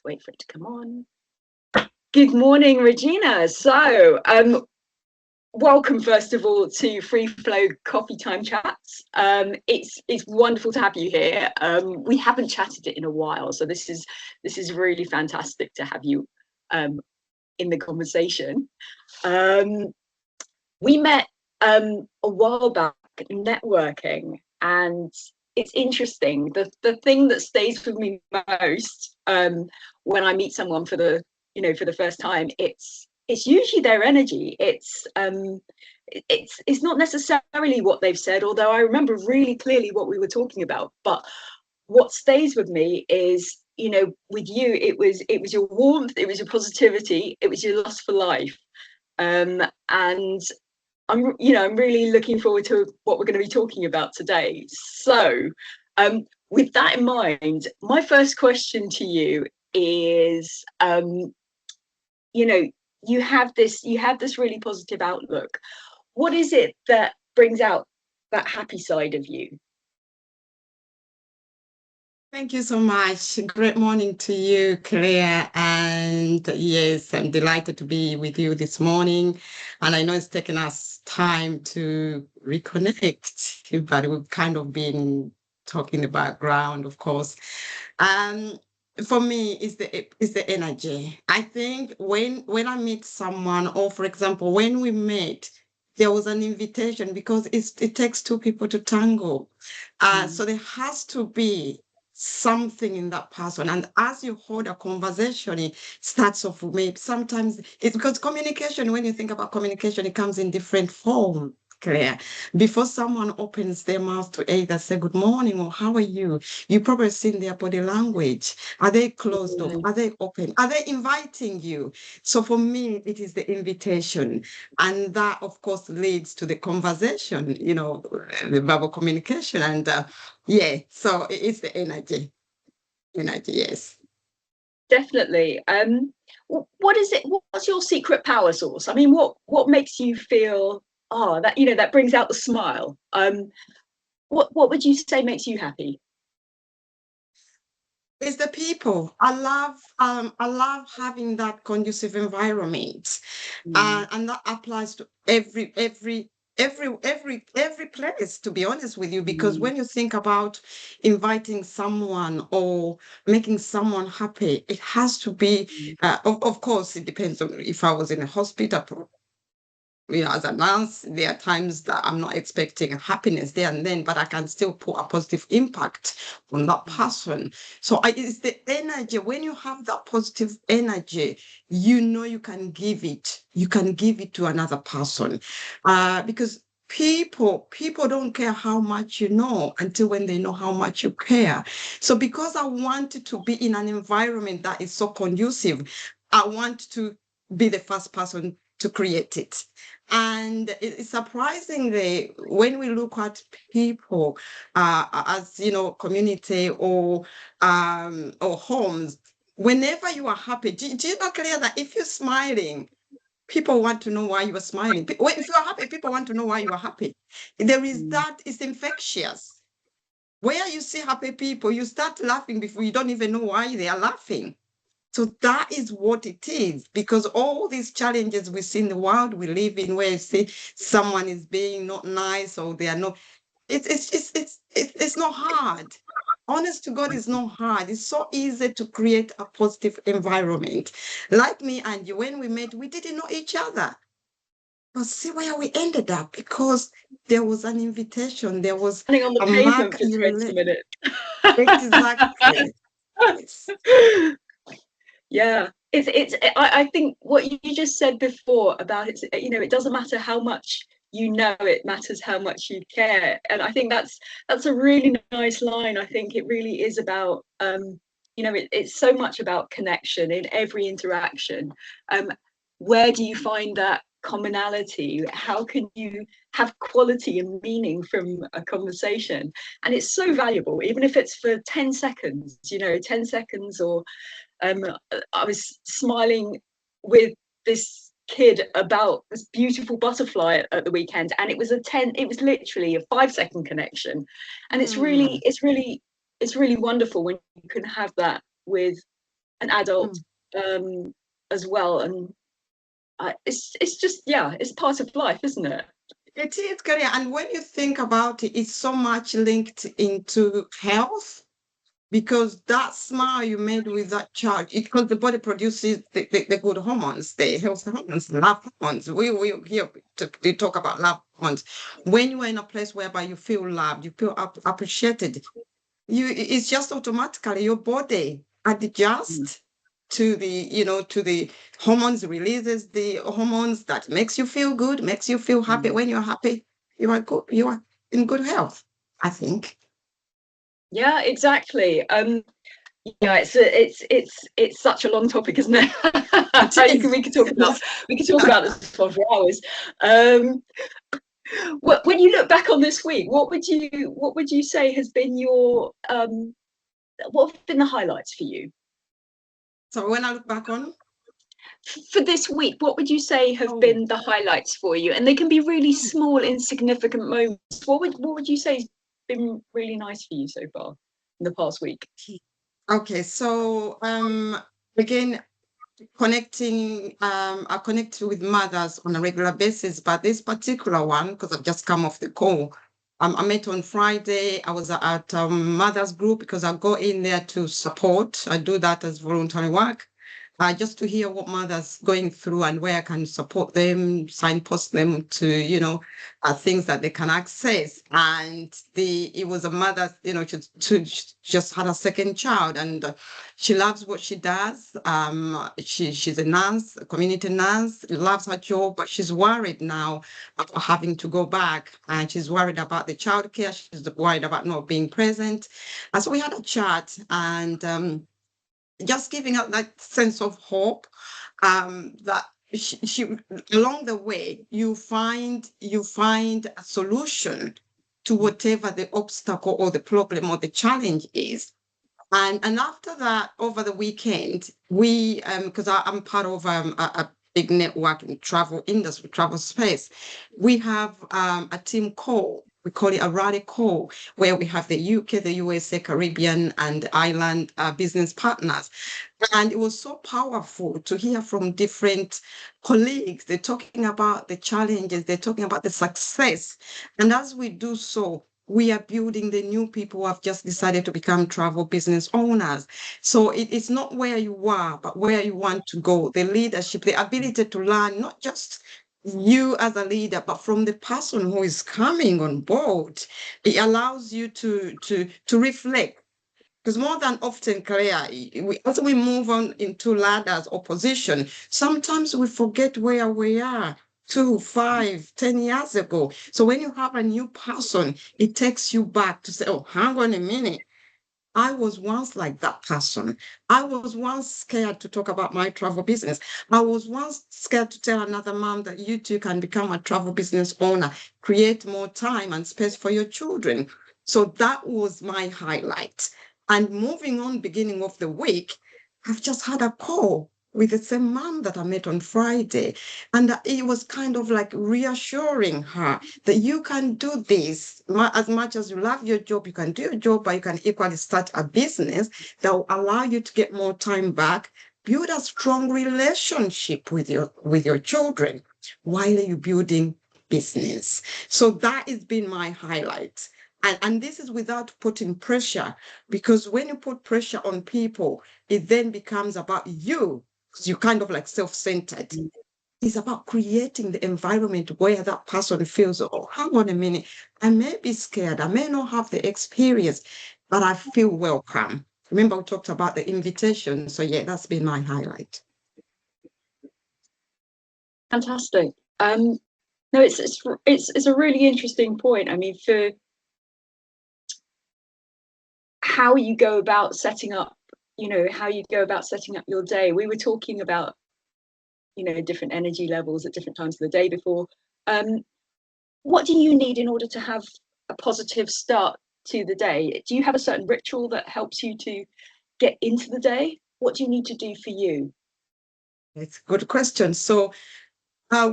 wait for it to come on. Good morning, Regina. So, welcome first of all to Freeflow Coffee Time Chats. It's wonderful to have you here. We haven't chatted it in a while, so this is really fantastic to have you in the conversation. We met a while back networking, and it's interesting. The thing that stays with me most when I meet someone for the first time, it's usually their energy. It's not necessarily what they've said, although I remember really clearly what we were talking about. But what stays with me is, with you, it was your warmth, it was your positivity, it was your lust for life. And I'm really looking forward to what we're going to be talking about today. So, with that in mind, my first question to you is, you have this really positive outlook. What is it that brings out that happy side of you? Thank you so much. Great morning to you, Claire. And yes, I'm delighted to be with you this morning. And I know it's taken us time to reconnect, but we've kind of been talking in the background, of course. For me, it's the energy. I think when I meet someone, or for example, when we met, there was an invitation because it takes two people to tango. So there has to be something in that person. And as you hold a conversation, it starts off with maybe sometimes it's because communication, when you think about communication, it comes in different form. Clear. Before someone opens their mouth to either say good morning or how are you probably seen their body language. Are they closed off? Are they open? Are they inviting you? So for me, it is the invitation. And that, of course, leads to the conversation, the verbal communication. And so it's the energy. Energy, yes. Definitely. What is it? What's your secret power source? I mean, what makes you feel, that brings out the smile? What would you say makes you happy? It's the people. I love having that conducive environment, and that applies to every place, to be honest with you, because when you think about inviting someone or making someone happy, it has to be. Of course, it depends on if I was in a hospital. As a nurse, there are times that I'm not expecting happiness there and then, but I can still put a positive impact on that person. So it's the energy. When you have that positive energy, you can give it. You can give it to another person, because people don't care how much you know until when they know how much you care. So because I wanted to be in an environment that is so conducive, I want to be the first person to create it. And it's surprisingly, when we look at people as community or homes, whenever you are happy, do you know, Claire, that if you're smiling, people want to know why you are smiling. If you are happy, people want to know why you are happy. There is that, it's infectious. Where you see happy people, you start laughing before you don't even know why they are laughing. So that is what it is, because all these challenges we see in the world we live in, where you see someone is being not nice or they are not, it's not hard. Honest to God, it's not hard. It's so easy to create a positive environment. Like me and you, when we met, we didn't know each other. But see where we ended up, because there was an invitation. There was Standing on the a pavement mark. for 20 minutes. Exactly. Yes. Yeah, I think what you just said before about it doesn't matter how much you know, it matters how much you care. And I think that's a really nice line. I think it really is about it's so much about connection in every interaction. Where do you find that commonality? How can you have quality and meaning from a conversation? And it's so valuable, even if it's for 10 seconds, 10 seconds. Or I was smiling with this kid about this beautiful butterfly at the weekend, and it was literally a 5-second connection. And it's really wonderful when you can have that with an adult as well. And it's just, yeah, it's part of life, isn't it? It is, Korea. And when you think about it, it's so much linked into health because that smile you made with that child, because the body produces the good hormones, the health hormones, love hormones. We here to talk about love hormones. When you are in a place whereby you feel loved, you feel appreciated, it's just automatically your body adjusts to the hormones, releases the hormones that makes you feel good, makes you feel happy. When you're happy, you are good, you are in good health, I think. Yeah, exactly. Yeah, it's such a long topic, isn't it? It is. We could talk about this one for hours. When you look back on this week, what would you say has been your what have been the highlights for you? So when I look back on, For this week, what would you say have oh, been the highlights for you? And they can be really small, insignificant moments. What would you say has been really nice for you so far in the past week? okay. So again, I connect with mothers on a regular basis, but this particular one, because I've just come off the call, I met on Friday. I was at mothers group because I go in there to support. I do that as voluntary work. Just to hear what mothers going through and where I can support them, signpost them to, things that they can access. And it was a mother, she just had a second child, and she loves what she does. She's a nurse, a community nurse, loves her job, but she's worried now about having to go back, and she's worried about the childcare. She's worried about not being present. And so we had a chat, and just giving up that sense of hope, that she along the way you find a solution to whatever the obstacle or the problem or the challenge is. And after that, over the weekend, we because I'm part of a big network in travel industry, travel space, we have a team call. We call it a rally call, where we have the UK, the USA, Caribbean, and island business partners. And it was so powerful to hear from different colleagues. They're talking about the challenges, they're talking about the success. And as we do so, we are building the new people who have just decided to become travel business owners. So it's not where you are, but where you want to go. The leadership, the ability to learn, not just you as a leader, but from the person who is coming on board. It allows you to reflect. Because more than often, Claire, as we move on into ladders or position, sometimes we forget where we are 2, 5, 10 years ago. So when you have a new person, it takes you back to say, oh, hang on a minute. I was once like that person. I was once scared to talk about my travel business. I was once scared to tell another mom that you too can become a travel business owner, create more time and space for your children. So that was my highlight. And moving on, beginning of the week, I've just had a call with the same mom that I met on Friday. And it was kind of like reassuring her that you can do this. As much as you love your job, you can do your job, but you can equally start a business that will allow you to get more time back, build a strong relationship with your children while you're building business. So that has been my highlight. And this is without putting pressure, because when you put pressure on people, it then becomes about you, because you're kind of like self-centered. It's about creating the environment where that person feels, oh, hang on a minute, I may be scared, I may not have the experience, but I feel welcome. Remember, we talked about the invitation. So yeah, that's been my highlight. Fantastic. No, it's a really interesting point. I mean, for how you go about setting up, how you go about setting up your day. We were talking about, different energy levels at different times of the day before. What do you need in order to have a positive start to the day? Do you have a certain ritual that helps you to get into the day? What do you need to do for you? It's a good question. So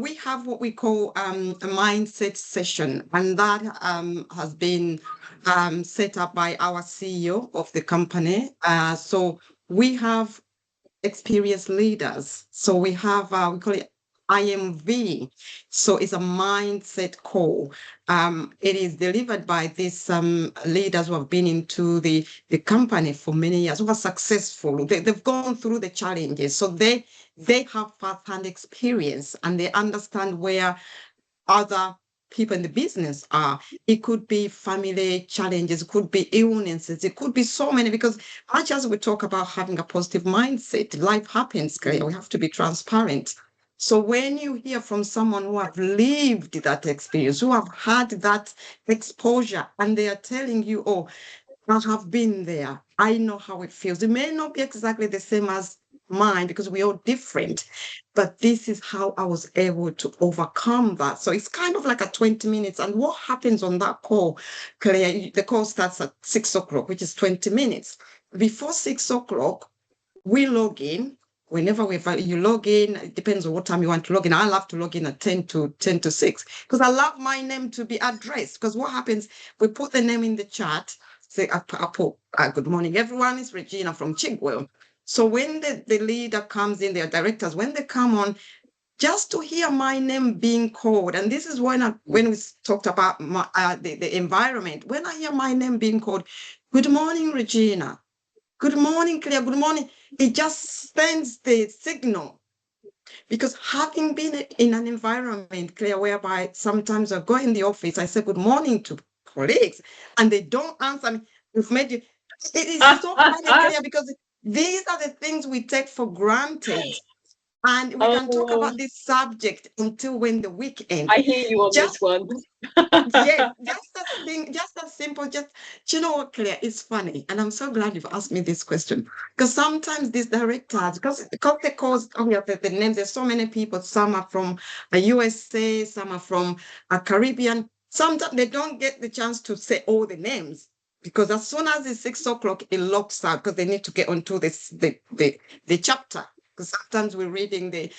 we have what we call a mindset session, and that has been set up by our CEO of the company. So we have experienced leaders. So we have, we call it IMV. So it's a mindset call. It is delivered by these leaders who have been into the company for many years, who are successful. They've gone through the challenges. So they have first-hand experience and they understand where other people in the business are. It could be family challenges, it could be illnesses, it could be so many, because much as we talk about having a positive mindset, life happens, Claire. We have to be transparent. So when you hear from someone who have lived that experience, who have had that exposure, and they are telling you, oh, I have been there, I know how it feels. It may not be exactly the same as mine because we're all different, but this is how I was able to overcome that. So it's kind of like a 20 minutes. And what happens on that call, Claire, the call starts at 6 o'clock, which is 20 minutes. Before 6 o'clock, we log in. Whenever you log in, it depends on what time you want to log in. I love to log in at 10 to 6 because I love my name to be addressed. Because what happens, we put the name in the chat, say, I put, good morning, everyone. It's Regina from Chigwell. So when the leader comes in, their directors, when they come on, just to hear my name being called, and this is when we talked about the environment, when I hear my name being called, good morning, Regina. Good morning, Claire. Good morning. It just sends the signal. Because having been in an environment, Claire, whereby sometimes I go in the office, I say good morning to colleagues, and they don't answer me. We've made you. It is so funny, Claire, because these are the things we take for granted. And we can talk Oh, about this subject until when the week ends. I hear you on Just this one. yes, just a thing, just a simple, do you know what, Claire? It's funny, and I'm so glad you've asked me this question because sometimes these directors, because they cause, oh yeah, the names. There's so many people. Some are from a USA, some are from a Caribbean. Sometimes they don't get the chance to say all the names because as soon as it's 6 o'clock, it locks out because they need to get onto the chapter. Because sometimes we're reading the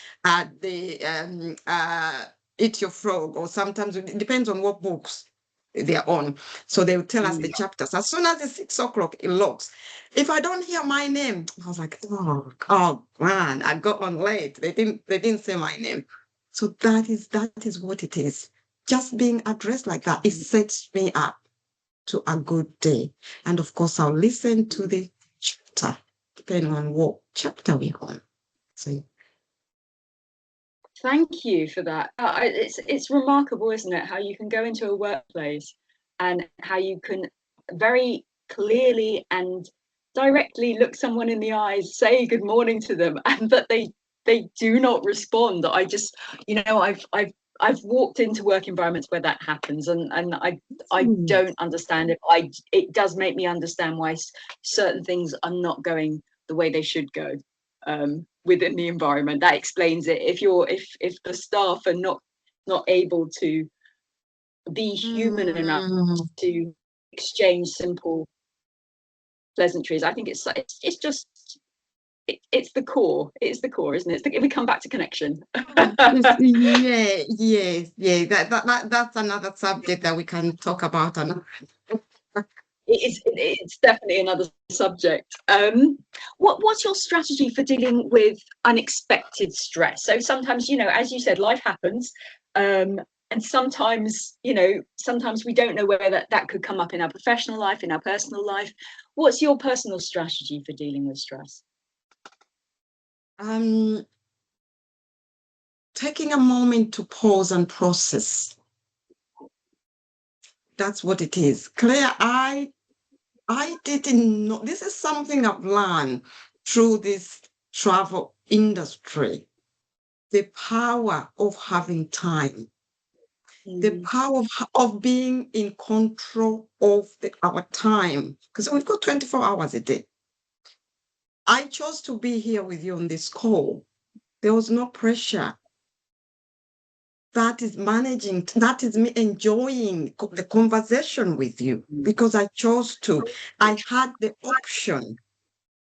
Eat Your Frog, or sometimes it depends on what books they're on. So they will tell us the chapters. As soon as it's 6 o'clock, it locks. If I don't hear my name, I was like, oh man, I got on late. They didn't say my name. So that is what it is. Just being addressed like that, it sets me up to a good day. And of course, I'll listen to the chapter, depending on what chapter we're on. So Thank you for that. It's remarkable, isn't it, how you can go into a workplace and how you can very clearly and directly look someone in the eyes, say good morning to them, and that they do not respond. I just, I've walked into work environments where that happens, and I don't understand it. It does make me understand why certain things are not going the way they should go. Within the environment, that explains it. If the staff are not able to be human enough to exchange simple pleasantries, I think it's just it's the core. It's the core, isn't it? We come back to connection. Yeah, yeah. That's another subject that we can talk about. It's definitely another subject. What's your strategy for dealing with unexpected stress? So sometimes, as you said, life happens, and sometimes, sometimes we don't know where that could come up in our professional life, in our personal life. What's your personal strategy for dealing with stress? Taking a moment to pause and process. That's what it is. Claire, I didn't know. This is something I've learned through this travel industry. The power of having time, the power of being in control of our time, because we've got 24 hours a day. I chose to be here with you on this call. There was no pressure. That is managing, that is me enjoying the conversation with you because I chose to. I had the option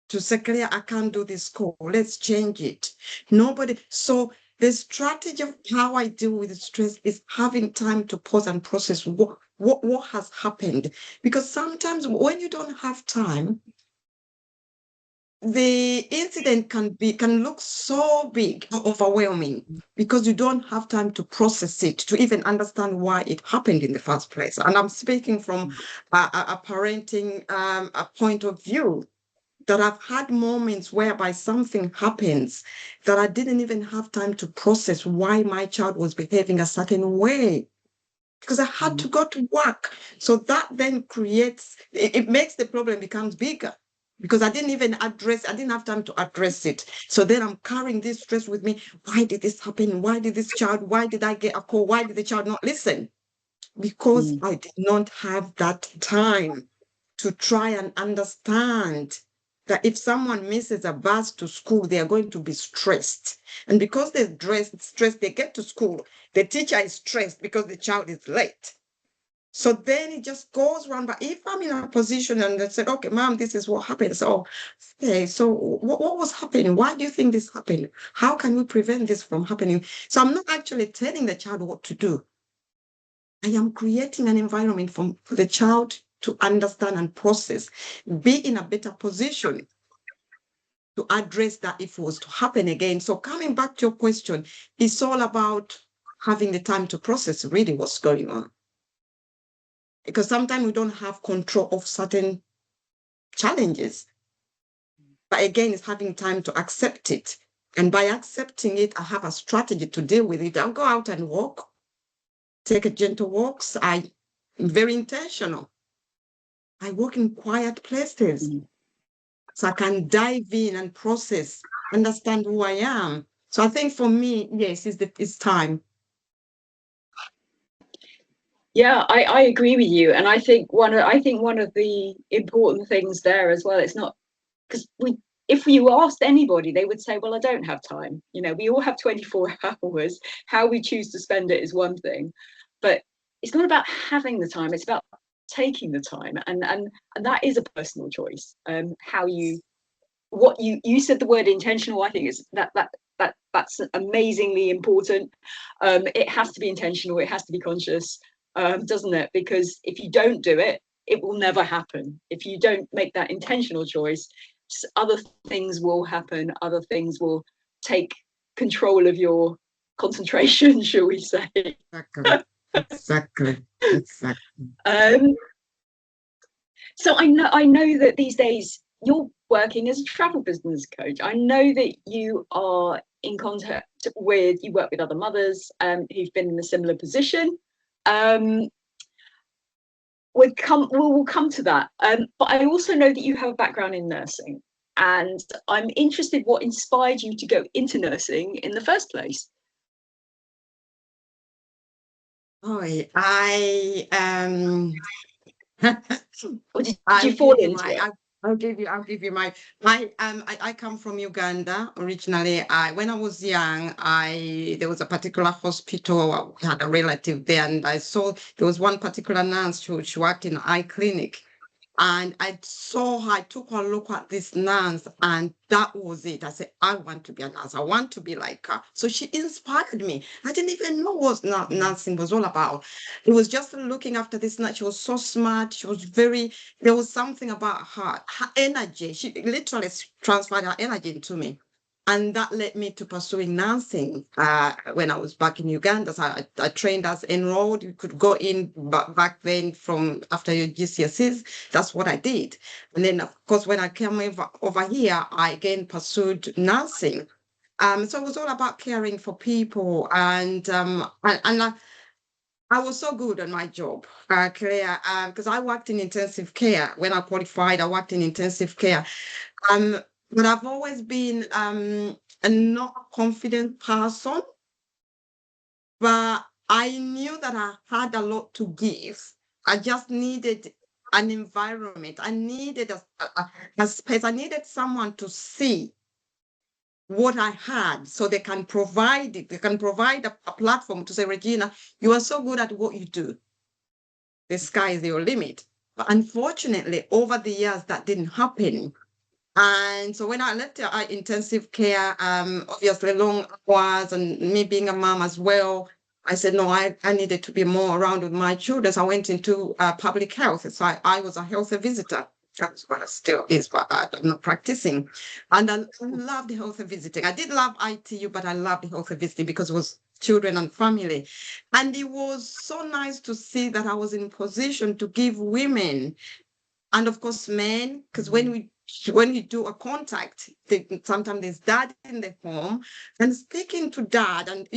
to say, Claire, I can't do this call. Let's change it. Nobody. So the strategy of how I deal with stress is having time to pause and process what has happened. Because sometimes when you don't have time, the incident can look so big, overwhelming, because you don't have time to process it, to even understand why it happened in the first place. And I'm speaking from a parenting a point of view, that I've had moments whereby something happens that I didn't even have time to process why my child was behaving a certain way, because I had to go to work. So that then it makes the problem becomes bigger, because I didn't have time to address it. So then I'm carrying this stress with me. Why did this happen? Why did I get a call? Why did the child not listen? Because I did not have that time to try and understand that if someone misses a bus to school, they are going to be stressed. And because they're stressed, they get to school. The teacher is stressed because the child is late. So then it just goes around. But if I'm in a position and they said, okay, mom, this is what happened. So, okay, so what was happening? Why do you think this happened? How can we prevent this from happening? So I'm not actually telling the child what to do. I am creating an environment for the child to understand and process, be in a better position to address that if it was to happen again. So coming back to your question, it's all about having the time to process really what's going on. Because sometimes we don't have control of certain challenges. But again, it's having time to accept it. And by accepting it, I have a strategy to deal with it. I'll go out and walk, take a gentle walks. I'm very intentional. I walk in quiet places so I can dive in and process, understand who I am. So I think for me, yes, it's time. Yeah, I agree with you, and I think one of the important things there as well. It's not because if you asked anybody, they would say, "Well, I don't have time." You know, we all have 24 hours. How we choose to spend it is one thing, but it's not about having the time. It's about taking the time, and that is a personal choice. How you said the word intentional. I think is that's amazingly important. It has to be intentional. It has to be conscious, doesn't it? Because if you don't do it, it will never happen. If you don't make that intentional choice, other things will happen. Other things will take control of your concentration, shall we say? Exactly. Exactly. Exactly. Um, So I know that these days you're working as a travel business coach. I know that you are in contact with, you work with other mothers who've been in a similar position. Um, we'll come to that. But I also know that you have a background in nursing, and I'm interested what inspired you to go into nursing in the first place. Oh, I Or did I'll you fall give you into my it? I'll give you my I come from Uganda originally. When I was young, I there was a particular hospital. We had a relative there, and I saw there was one particular nurse who she worked in an eye clinic. And I saw her, I took a look at this nurse, and that was it. I said, I want to be a nurse. I want to be like her. So she inspired me. I didn't even know what nursing was all about. It was just looking after this nurse. She was so smart. There was something about her energy. She literally transferred her energy into me. And that led me to pursuing nursing when I was back in Uganda. So I trained as enrolled. You could go in back then from after your GCSEs. That's what I did. And then, of course, when I came over here, I again pursued nursing. So it was all about caring for people. And I was so good at my job, Claire, because I worked in intensive care. When I qualified, I worked in intensive care. Um, but I've always been a not confident person, but I knew that I had a lot to give. I just needed an environment. I needed a space. I needed someone to see what I had so they can provide it. They can provide a platform to say, Regina, you are so good at what you do. The sky is your limit. But unfortunately, over the years, that didn't happen. And so when I left intensive care, obviously long hours and me being a mom as well, I said, no, I needed to be more around with my children. So I went into public health. So I was a health visitor. That's what I still is, but I'm not practicing. And I love the health visiting. I did love ITU, but I love the health visiting because it was children and family. And it was so nice to see that I was in position to give women and of course men, because when we do a contact, sometimes there's dad in the home, and speaking to dad and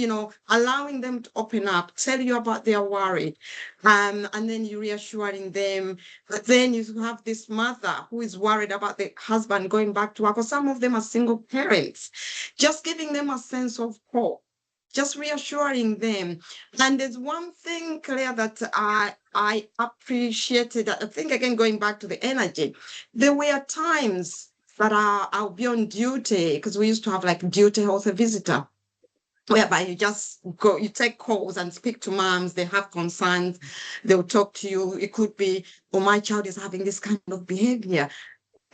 allowing them to open up, tell you about their worry, and then you reassuring them. But then you have this mother who is worried about the husband going back to work, or some of them are single parents, just giving them a sense of hope, just reassuring them. And there's one thing, Claire, that I appreciated. I think, again, going back to the energy, there were times that I'll be on duty, because we used to have like duty health visitor, whereby you just go, you take calls and speak to moms. They have concerns. They'll talk to you. It could be, oh, my child is having this kind of behavior.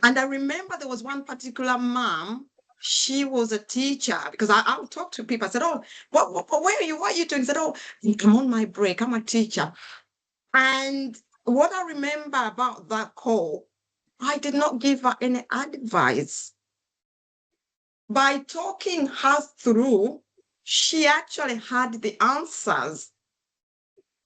And I remember there was one particular mom. She was a teacher, because I would talk to people. I said, oh, where are you? What are you doing? I said, oh, I'm on my break. I'm a teacher. And what I remember about that call, I did not give her any advice. By talking her through, she actually had the answers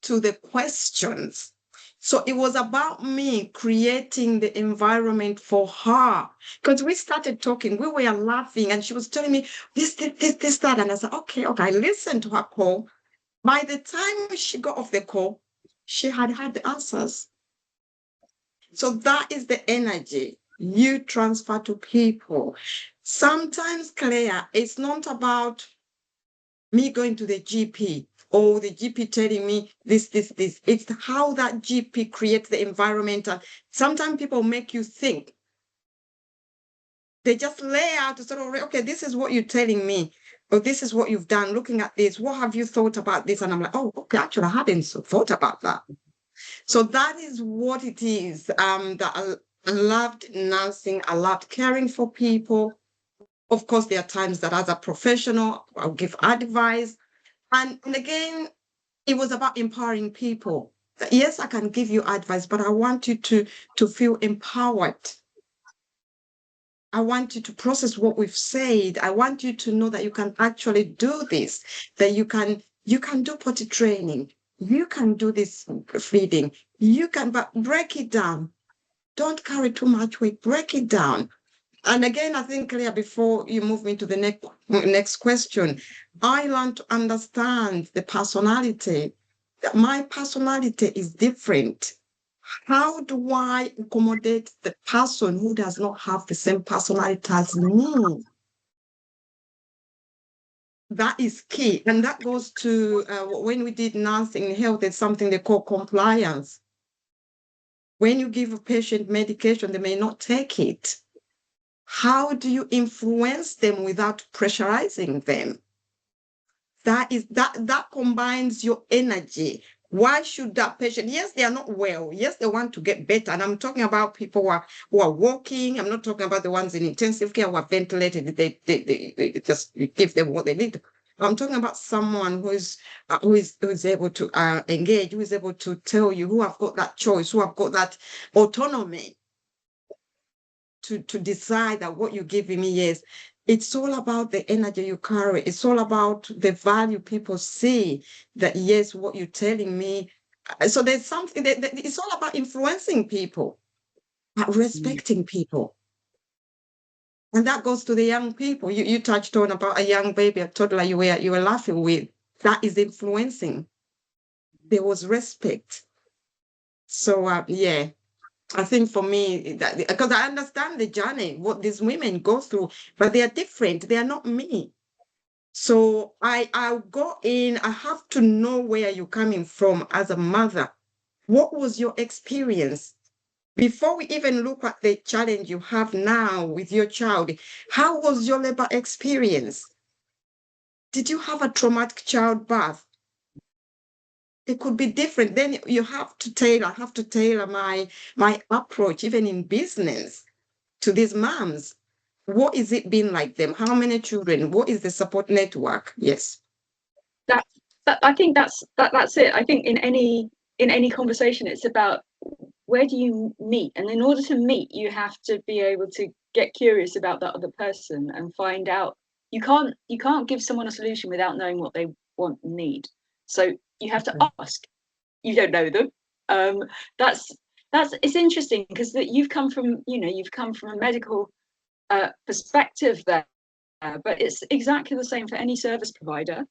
to the questions. So it was about me creating the environment for her. Because we started talking, we were laughing, and she was telling me this, that. And I said, okay. I listened to her call. By the time she got off the call, she had the answers. So that is the energy you transfer to people. Sometimes, Claire, it's not about me going to the GP or the GP telling me this. It's how that GP creates the environment. And sometimes people make you think. They just lay out sort of, okay, this is what you're telling me, or this is what you've done. Looking at this, what have you thought about this? And I'm like, oh, okay, actually, I hadn't thought about that. So that is what it is. That I loved nursing. I loved caring for people. Of course, there are times that as a professional, I'll give advice. And again, it was about empowering people. Yes, I can give you advice, but I want you to feel empowered. I want you to process what we've said. I want you to know that you can actually do this, that you can do potty training. You can do this feeding. You can, but break it down. Don't carry too much weight. Break it down. And again, I think, Claire, before you move me to the next question, I learned to understand the personality. My personality is different. How do I accommodate the person who does not have the same personality as me? That is key. And that goes to when we did nursing in health, it's something they call compliance. When you give a patient medication, they may not take it. How do you influence them without pressurizing them? That combines your energy. Why should that patient? Yes, they are not well. Yes, they want to get better. And I'm talking about people who are walking. I'm not talking about the ones in intensive care who are ventilated. They just give them what they need. I'm talking about someone who is able to engage, who is able to tell you, who have got that choice, who have got that autonomy to decide that what you're giving me is. It's all about the energy you carry. It's all about the value people see that, yes, what you're telling me. So there's something that it's all about influencing people, respecting people. And that goes to the young people. You touched on about a young baby, a toddler you were laughing with. That is influencing. There was respect. So yeah. I think for me, because I understand the journey, what these women go through, but they are different. They are not me. So I'll go in. I have to know where you're coming from as a mother. What was your experience? Before we even look at the challenge you have now with your child, how was your labor experience? Did you have a traumatic childbirth? It could be different. Then you have to tailor my approach, even in business, to these moms. What is it been like them? How many children? What is the support network? Yes. I think that's it. I think in any conversation, it's about where do you meet? And in order to meet, you have to be able to get curious about that other person and find out. You can't give someone a solution without knowing what they want and need. So you have to ask. You don't know them. Um, that's it's interesting because that you've come from, you've come from a medical perspective there, but it's exactly the same for any service provider.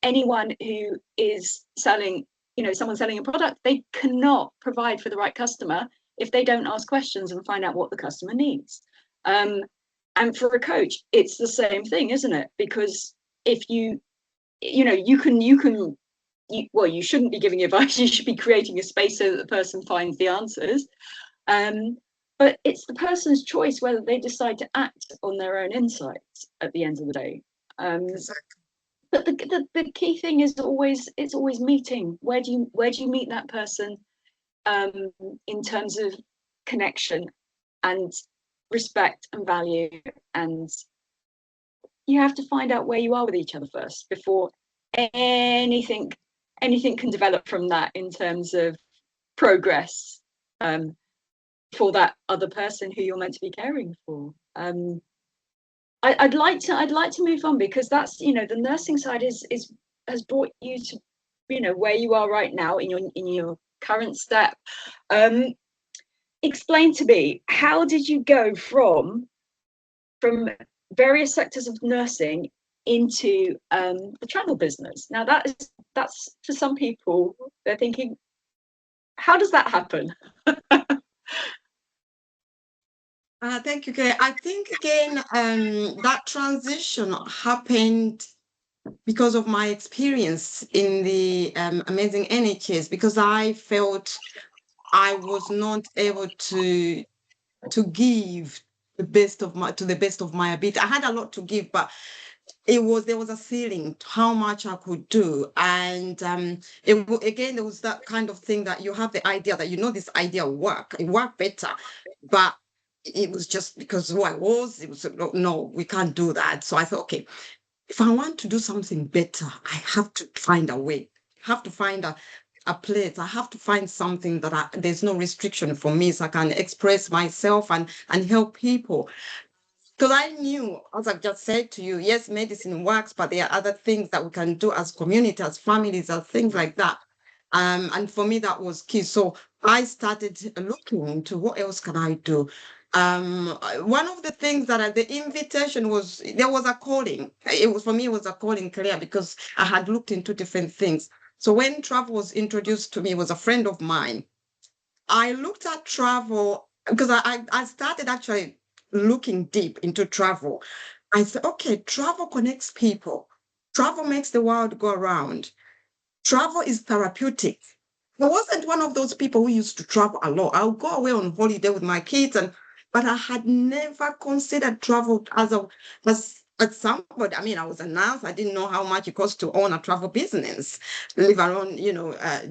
Anyone who is selling, someone selling a product, they cannot provide for the right customer if they don't ask questions and find out what the customer needs. And for a coach, it's the same thing, isn't it? Because if you shouldn't be giving advice. You should be creating a space so that the person finds the answers. But it's the person's choice whether they decide to act on their own insights at the end of the day. Exactly. But the key thing is it's always meeting. Where do you meet that person, in terms of connection and respect and value, and you have to find out where you are with each other first before anything can develop from that in terms of progress, for that other person who you're meant to be caring for. I'd like to move on, because that's, the nursing side has brought you to, where you are right now in your current step. Explain to me, how did you go from various sectors of nursing into the travel business? Now that's for some people, they're thinking, how does that happen? Thank you, Kay. I think again, that transition happened because of my experience in the amazing NHS, because I felt I was not able to give to the best of my ability. I had a lot to give, but there was a ceiling to how much I could do. And again, there was that kind of thing that you have the idea that this idea it worked better, but it was just because who I was. It was, no, we can't do that. So I thought, okay, if I want to do something better, I have to find a way. I have to find a place. I have to find something that there's no restriction for me, so I can express myself and help people. Because I knew, as I've just said to you, yes, medicine works, but there are other things that we can do as community, as families, as things like that. And for me, that was key. So I started looking into what else can I do. One of the things the invitation was, there was a calling. For me, it was a calling career, because I had looked into different things. So when travel was introduced to me, it was a friend of mine. I looked at travel because I started actually looking deep into travel. I said, okay, travel connects people. Travel makes the world go around. Travel is therapeutic. I wasn't one of those people who used to travel a lot. I'll go away on holiday with my kids, but I had never considered travel as somebody. I mean, I was a nurse. I didn't know how much it costs to own a travel business, live around,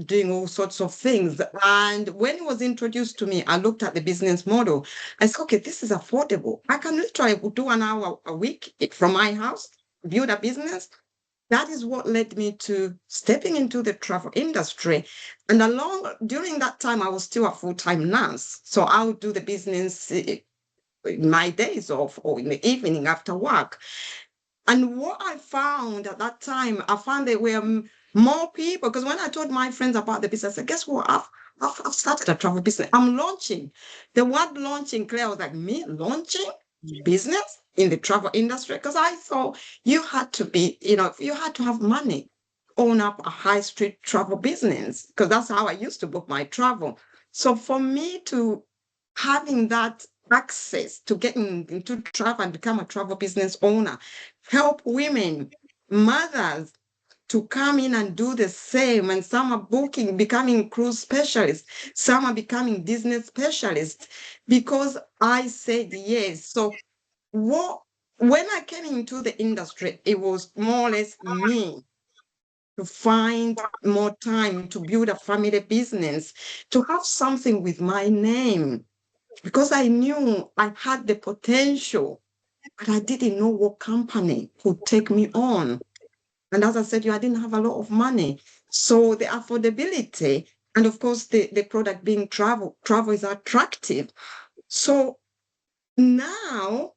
doing all sorts of things. And when it was introduced to me, I looked at the business model. I said, okay, this is affordable. I can literally do an hour a week from my house, build a business. That is what led me to stepping into the travel industry. And during that time, I was still a full-time nurse. So I would do the business in my days off or in the evening after work. And what I found at that time, I found there were more people, because when I told my friends about the business, I said, guess what? I've started a travel business. I'm launching. The word launching, Claire was like, me launching business in the travel industry? Because I thought you had to you had to have money, own up a high street travel business, because that's how I used to book my travel. So for me to having that access to getting into travel and become a travel business owner, help women, mothers to come in and do the same. And some are becoming cruise specialists, some are becoming business specialists, because I said yes. So when I came into the industry, it was more or less me to find more time to build a family business, to have something with my name, because I knew I had the potential, but I didn't know what company could take me on. And as I said, I didn't have a lot of money. So the affordability And of course, the product being travel is attractive. So now,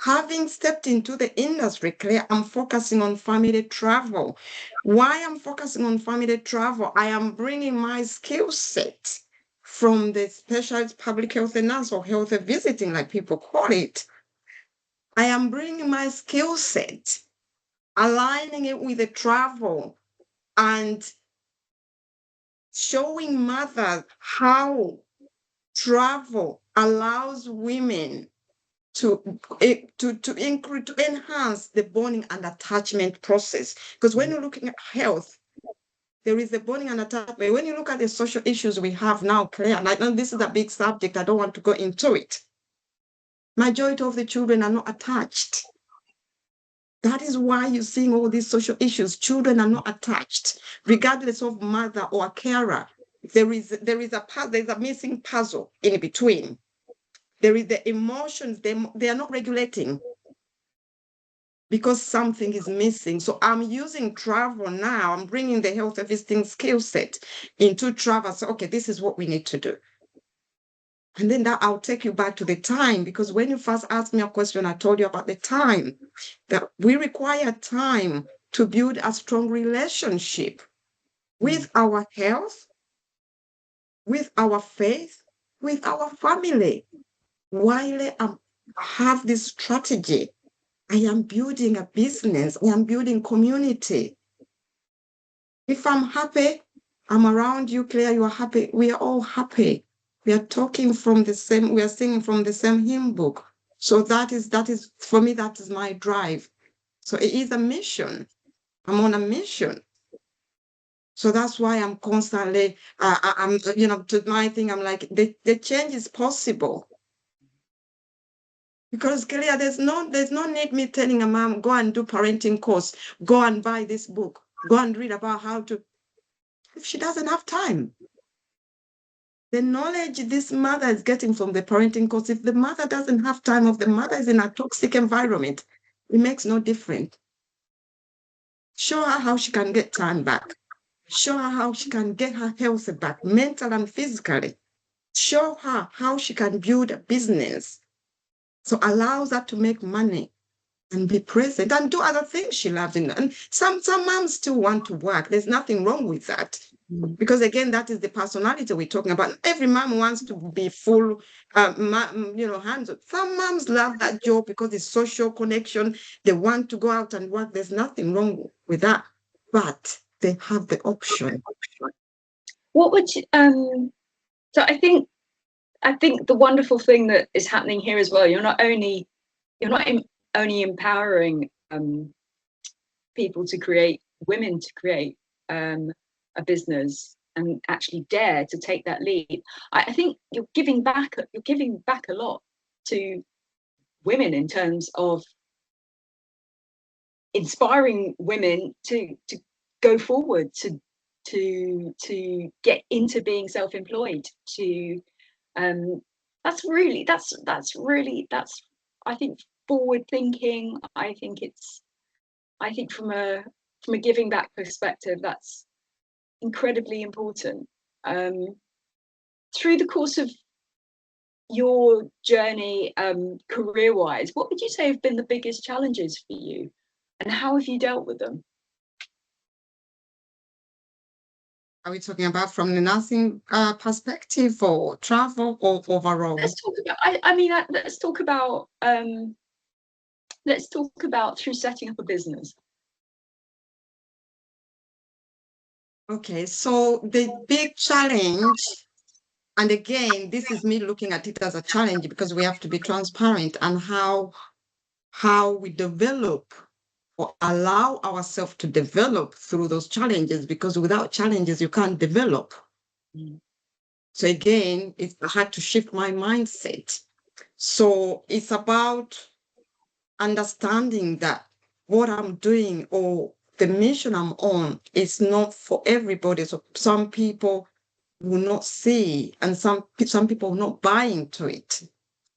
having stepped into the industry, Claire, I'm focusing on family travel. Why I'm focusing on family travel? I am bringing my skill set from the specialist public health nurse or health visiting, like people call it. I am bringing my skill set, aligning it with the travel and showing mothers how travel allows women to enhance the bonding and attachment process. Because when you're looking at health, there is the bonding and attachment. When you look at the social issues we have now, Claire, and I know this is a big subject, I don't want to go into it. Majority of the children are not attached. That is why you're seeing all these social issues. Children are not attached, regardless of mother or carer. There's a missing puzzle in between. There is the emotions, they are not regulating because something is missing. So I'm using travel now. I'm bringing the health visiting skill set into travel. So, okay, this is what we need to do. And then that I'll take you back to the time, because when you first asked me a question, I told you about the time, that we require time to build a strong relationship with our health, with our faith, with our family. While I have this strategy, I am building a business, I am building community. If I'm happy, I'm around you, Claire, you are happy, we are all happy. We are talking from the same, we are singing from the same hymn book. So that is, for me, that is my drive. So it is a mission. I'm on a mission. So that's why I'm constantly, I'm, to my thing, I'm like, the change is possible. Because Kelia, there's no need me telling a mom, go and do parenting course, go and buy this book, go and read about how to, if she doesn't have time. The knowledge this mother is getting from the parenting course, if the mother doesn't have time, if the mother is in a toxic environment, it makes no difference. Show her how she can get time back. Show her how she can get her health back, mental and physically. Show her how she can build a business. So allows her to make money and be present and do other things she loves. And some moms still want to work. There's nothing wrong with that. Because again, that is the personality we're talking about. Every mom wants to be full, hands on. Some moms love that job because it's social connection. They want to go out and work. There's nothing wrong with that. But they have the option. What would you, so I think the wonderful thing that is happening here as well, you're not only empowering people to create, women to create a business and actually dare to take that lead. I think you're giving back a lot to women in terms of inspiring women to go forward, to get into being self-employed, to that's I think forward thinking. I think from a giving back perspective, that's incredibly important. Through the course of your journey, career-wise, what would you say have been the biggest challenges for you, and how have you dealt with them? Are we talking about from the nursing perspective, or travel, or overall? Let's talk about. Let's talk about through setting up a business. Okay, so the big challenge, and again, this is me looking at it as a challenge because we have to be transparent and how we develop or allow ourselves to develop through those challenges, because without challenges, you can't develop. So again, I had to shift my mindset. So it's about understanding that what I'm doing or the mission I'm on is not for everybody. So some people will not see, and some people will not buy into it.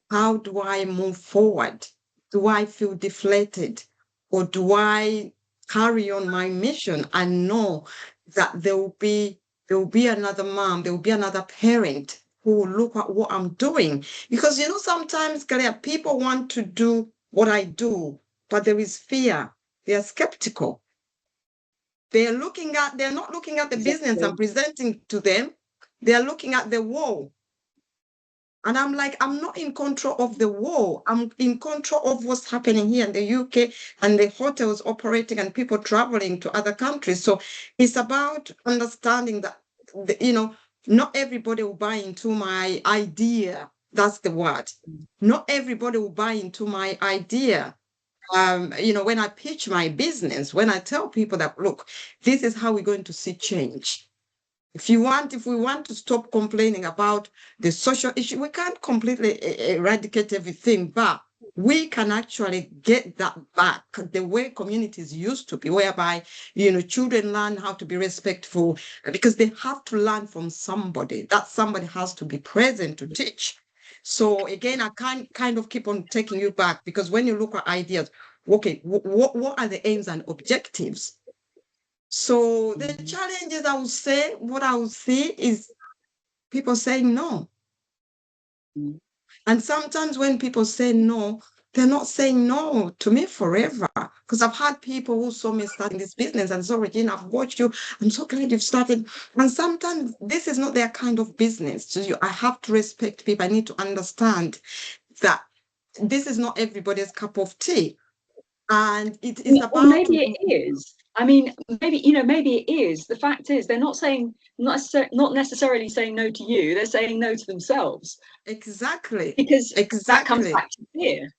How do I move forward? Do I feel deflated, or do I carry on my mission and know that there will be there will be another mom, there will be another parent who will look at what I'm doing. Because, sometimes, Kalia, people want to do what I do, but there is fear. They are skeptical. They're not looking at the business I'm presenting to them. They're looking at the wall. And I'm like, I'm not in control of the wall. I'm in control of what's happening here in the UK and the hotels operating and people traveling to other countries. So it's about understanding that, not everybody will buy into my idea. That's the word. Not everybody will buy into my idea. When I pitch my business, when I tell people that, look, this is how we're going to see change. If we want to stop complaining about the social issue, we can't completely eradicate everything, but we can actually get that back the way communities used to be, whereby, children learn how to be respectful because they have to learn from somebody. That somebody has to be present to teach. So again, I can't kind of keep on taking you back, because when you look at ideas, okay, what are the aims and objectives? So the challenges, what I would say is people saying no. And sometimes when people say no, they're not saying no to me forever. Because I've had people who saw me starting this business and so, Regina, I've watched you. I'm so glad you've started. And sometimes this is not their kind of business. So I have to respect people. I need to understand that this is not everybody's cup of tea. And it is about... Or maybe it is. I mean, maybe it is. The fact is, they're not necessarily saying no to you. They're saying no to themselves. Exactly. Because exactly. that comes back to fear.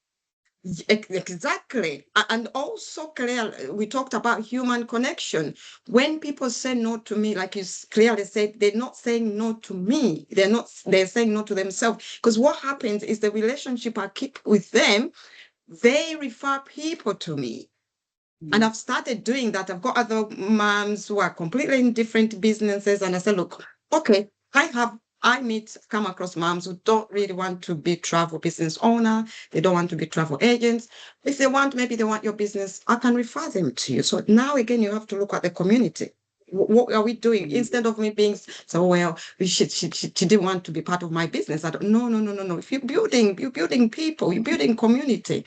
Exactly. And also, Claire, we talked about human connection. When people say no to me, like you clearly said, they're not saying no to me. They're saying no to themselves. Because what happens is the relationship I keep with them, they refer people to me. And I've started doing that. I've got other moms who are completely in different businesses. And I said, look, okay, come across moms who don't really want to be travel business owner. They don't want to be travel agents. If maybe they want your business, I can refer them to you. So now again, you have to look at the community. What are we doing? Instead of me being so, well, she didn't want to be part of my business. No. If you're building people, you're building community.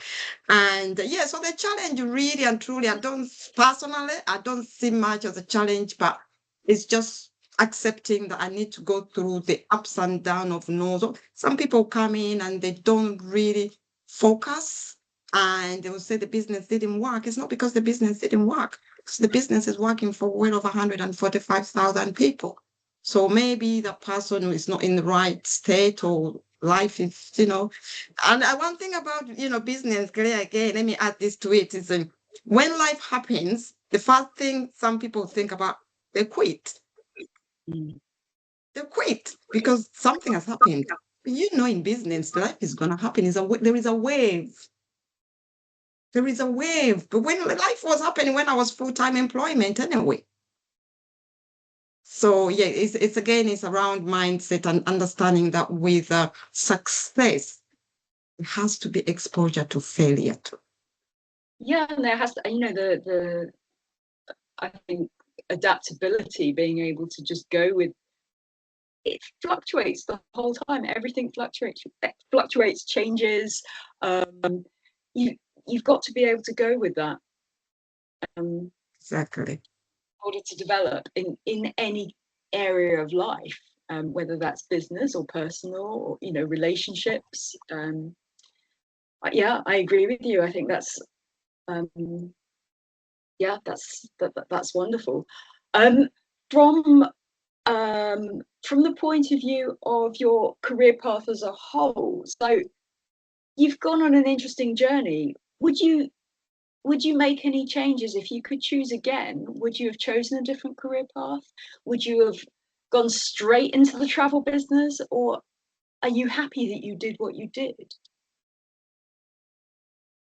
And so the challenge really and truly, I don't see much as a challenge, but it's just accepting that I need to go through the ups and downs of no. So some people come in and they don't really focus, and they will say the business didn't work. It's not because the business didn't work. The business is working for well over 145,000 people. So maybe the person is not in the right state, or life is, And one thing about, business, again, let me add this to it, is when life happens, the first thing some people think about, they quit. They quit because something has happened. In business, life is going to happen. There is a wave. There is a wave. But when life was happening, when I was full-time employment anyway. So it's around mindset and understanding that with success, there has to be exposure to failure too. Yeah, and there has to, I think adaptability, being able to just go with it, fluctuates the whole time. Everything fluctuates, changes. You've got to be able to go with that. Exactly. In order to develop in any area of life, whether that's business or personal, or relationships. I agree with you. I think that's that's wonderful. From the point of view of your career path as a whole, so you've gone on an interesting journey. Would you make any changes if you could choose again? Would you have chosen a different career path? Would you have gone straight into the travel business, or are you happy that you did what you did?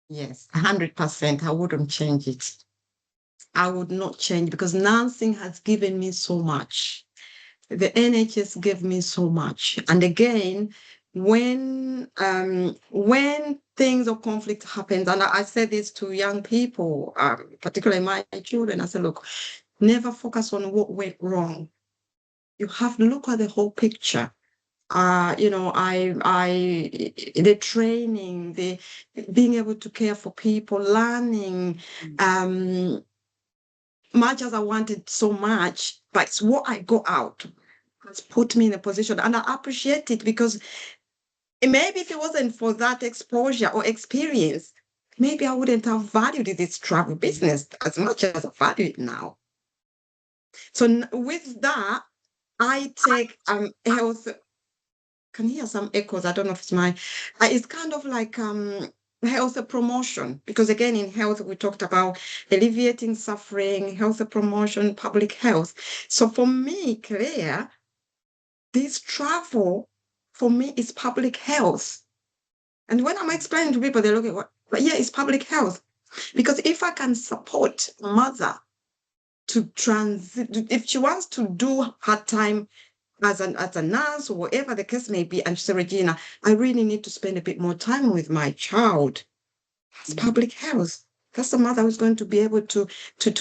Yes, 100%. I wouldn't change it. I would not change, because nursing has given me so much. The NHS gave me so much. And again, when things or conflict happens, and I say this to young people, particularly my children, I say, look, never focus on what went wrong. You have to look at the whole picture. The training, the being able to care for people, learning, much as I wanted so much, but it's what I go out has put me in a position, and I appreciate it because maybe if it wasn't for that exposure or experience, maybe I wouldn't have valued this travel business as much as I value it now. So with that, I take health. Can hear some echoes. I don't know if it's my. It's kind of like health promotion, because again in health we talked about alleviating suffering, health promotion, public health. So for me, Claire, this travel for me is public health. And when I'm explaining to people, they look at what, but yeah, it's public health. Because if I can support a mother to transit, if she wants to do her time as a nurse or whatever the case may be, and she said, Regina, I really need to spend a bit more time with my child. That's public health. That's the mother who's going to be able to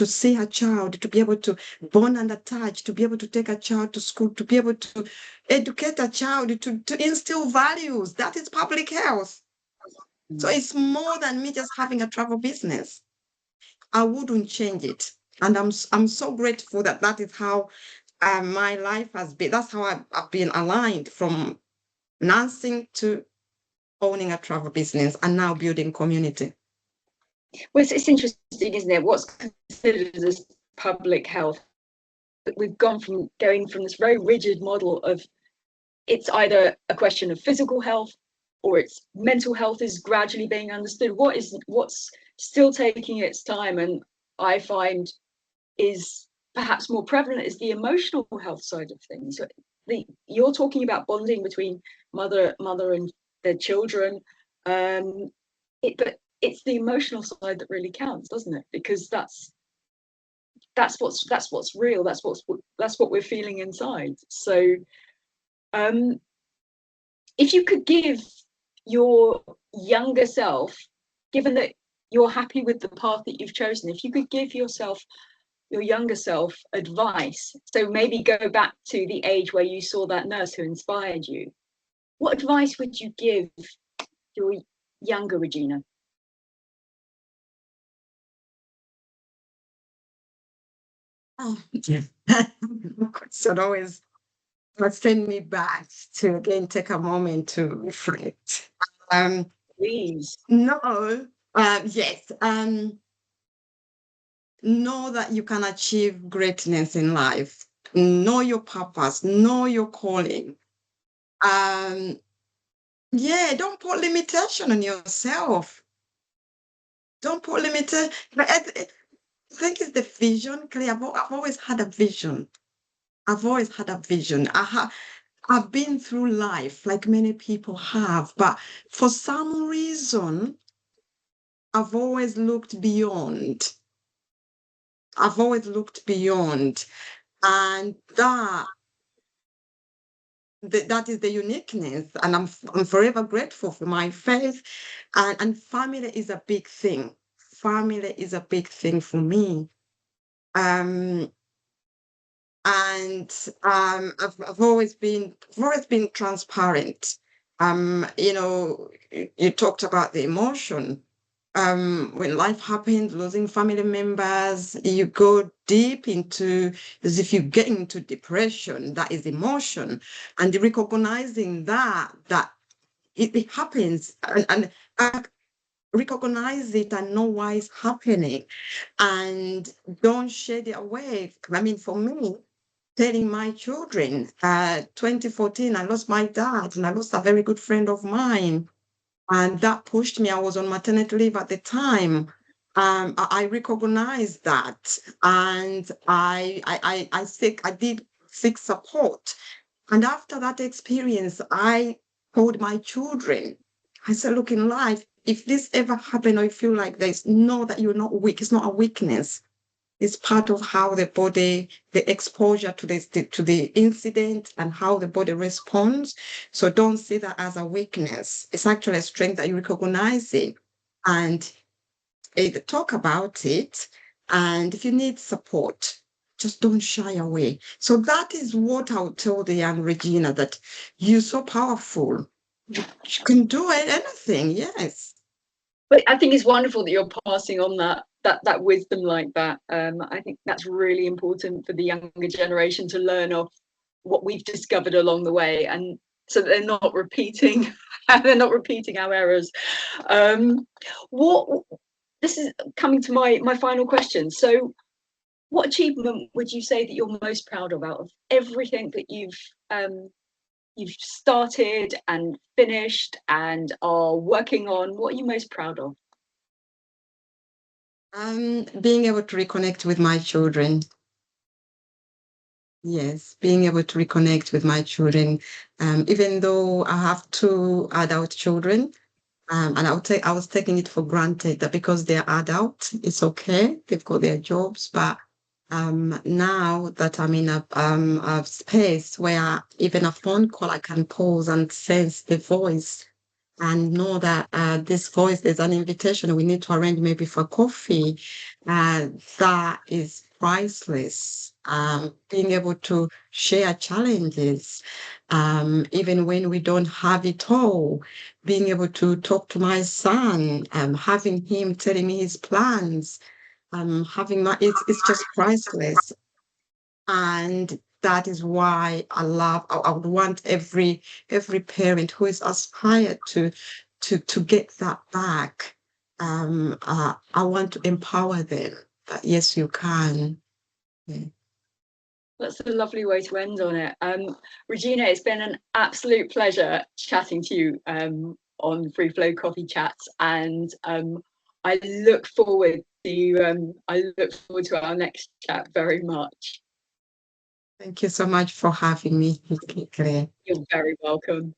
see her child, to be able to bond and attach, to be able to take a child to school, to be able to educate a child, to instill values. That is public health. So it's more than me just having a travel business. I wouldn't change it. And I'm so grateful that that is how my life has been. That's how I've been aligned from nursing to owning a travel business and now building community. Well, it's interesting, isn't it? What's considered as public health. We've gone from this very rigid model of it's either a question of physical health or it's mental health is gradually being understood. What's still taking its time, and I find is perhaps more prevalent, is the emotional health side of things. You're talking about bonding between mother and their children, but it's the emotional side that really counts, doesn't it? Because that's what's real. That's what we're feeling inside. So, if you could give your younger self, given that you're happy with the path that you've chosen, if you could give your younger self advice, so maybe go back to the age where you saw that nurse who inspired you, what advice would you give your younger Regina? Oh, yeah. So always send me back to again take a moment to reflect. Please. No, yes. Know that you can achieve greatness in life. Know your purpose. Know your calling. Yeah, don't put limitation on yourself. Don't put limitation. I think it's the vision, Claire. I've always had a vision. I've always had a vision. I've been through life like many people have, but for some reason, I've always looked beyond. I've always looked beyond. And that is the uniqueness. And I'm forever grateful for my faith. And family is a big thing. Family is a big thing for me. Um, and I've always been transparent. You talked about the emotion. When life happens, losing family members, you go deep into, as if you get into depression. That is emotion, and recognizing that it happens, and recognize it and know why it's happening, and don't shed it away. I mean, for me, telling my children, 2014, I lost my dad and I lost a very good friend of mine. And that pushed me. I was on maternity leave at the time. I recognized that, and I did seek support. And after that experience, I told my children, I said, look, in life, if this ever happened or you feel like this, know that you're not weak. It's not a weakness. It's part of how the body, the exposure to the incident and how the body responds. So don't see that as a weakness. It's actually a strength that you recognize it and talk about it. And if you need support, just don't shy away. So that is what I would tell the young Regina, that you're so powerful. You can do anything. Yes. But I think it's wonderful that you're passing on that wisdom like that. I think that's really important for the younger generation to learn of what we've discovered along the way, and so that they're not repeating our errors. What This is coming to my final question. So, what achievement would you say that you're most proud of out of everything that you've started and finished and are working on? What are you most proud of? Being able to reconnect with my children. Yes, being able to reconnect with my children, even though I have two adult children, and I was taking it for granted that because they're adult, it's okay. They've got their jobs, but now that I'm in a space where even a phone call I can pause and sense the voice and know that this voice, there's an invitation, we need to arrange maybe for coffee, that is priceless. Being able to share challenges, even when we don't have it all, being able to talk to my son, having him telling me his plans, it's just priceless. And that is why I would want every parent who is aspired to get that back. I want to empower them that yes, you can. Yeah. That's a lovely way to end on it. Regina, it's been an absolute pleasure chatting to you on Freeflow Coffee Chats, and I look forward to our next chat very much. Thank you so much for having me, Claire. You're very welcome.